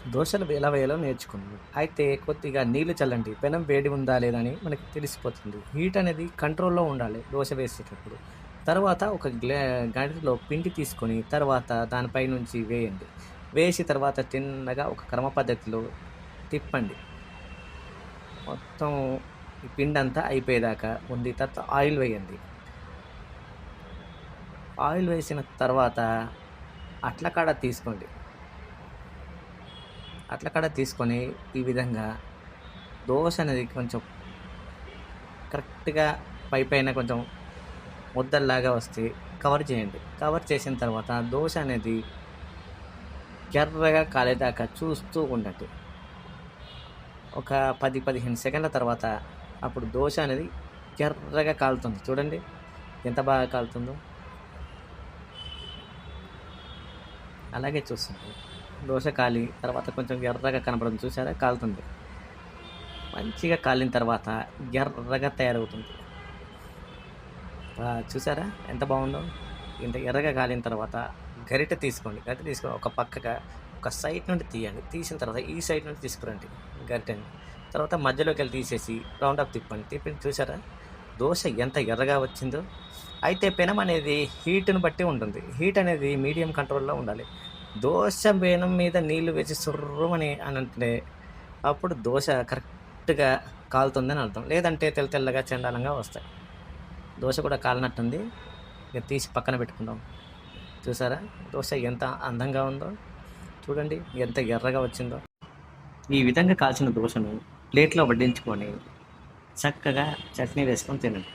దోసలు ఎలా వేయాలో నేర్చుకున్నాను. అయితే కొద్దిగా నీళ్లు చల్లండి. పెనం వేడి ఉందా లేదా అని మనకి తెలిసిపోతుంది. హీట్ అనేది కంట్రోల్‌లో ఉండాలి దోస వేసేటప్పుడు. తర్వాత ఒక గరిటెలో పిండి తీసుకొని తర్వాత దానిపై నుంచి వేయండి. వేసి తర్వాత తిన్నగా ఒక క్రమ పద్ధతిలో తిప్పండి. మొత్తం ఈ పిండంతా అయిపోయేదాకా ఉంది. తర్వాత ఆయిల్ వేయండి. ఆయిల్ వేసిన తర్వాత అట్ల కాడ తీసుకోండి. అట్ల కాడ తీసుకొని ఈ విధంగా దోస అనేది కొంచెం కరెక్ట్‌గా పైపైన కొంచెం ముద్దల్లాగా వస్తే కవర్ చేయండి. కవర్ చేసిన తర్వాత దోస అనేది ఎర్రగా కాలేదాకా చూస్తూ ఉండండి. ఒక 10, 15 సెకన్ల తర్వాత అప్పుడు దోస అనేది ఎర్రగా కాలుతుంది. చూడండి ఎంత బాగా కాలుతుందో. అలాగే చూస్తుంటే దోస కాలి తర్వాత కొంచెం ఎర్రగా కనపడడం చూసారా? కాలుతుంది. మంచిగా కాలిన తర్వాత ఎర్రగా తయారవుతుంది. చూసారా ఎంత బాగుందో? ఇంత ఎర్రగా కాలిన తర్వాత గరిటె తీసుకోండి. గరిటె తీసుకొని ఒక పక్కగా ఒక సైడ్ నుండి తీయండి. తీసిన తర్వాత ఈ సైడ్ నుండి తీసుకురండి గరిటెని. తర్వాత మధ్యలోకెళ్ళి తీసేసి రౌండ్ అప్ తిప్పండి. తిప్పి చూసారా? దోస ఎంత ఎర్రగా వచ్చిందో? అయితే పెనం అనేది హీట్‌ని బట్టి ఉంటుంది. హీట్ అనేది మీడియం కంట్రోల్‌లో ఉండాలి. దోస పెనం మీద నీళ్లు వేసి సుర్రుమని అనంటే అప్పుడు దోస కరెక్ట్‌గా కాలుతుందని అర్థం. లేదంటే తెల్ల తెల్లగా చెండాలంగా వస్తాయి. దోస కూడా కాలినట్టుంది. ఇక తీసి పక్కన పెట్టుకుందాం. చూసారా? దోస ఎంత అందంగా ఉందో? చూడండి ఎంత ఎర్రగా వచ్చిందో. ఈ విధంగా కాల్చిన దోసను ప్లేట్‌లో వడ్డించుకొని చక్కగా చట్నీ వేసుకొని తినండి.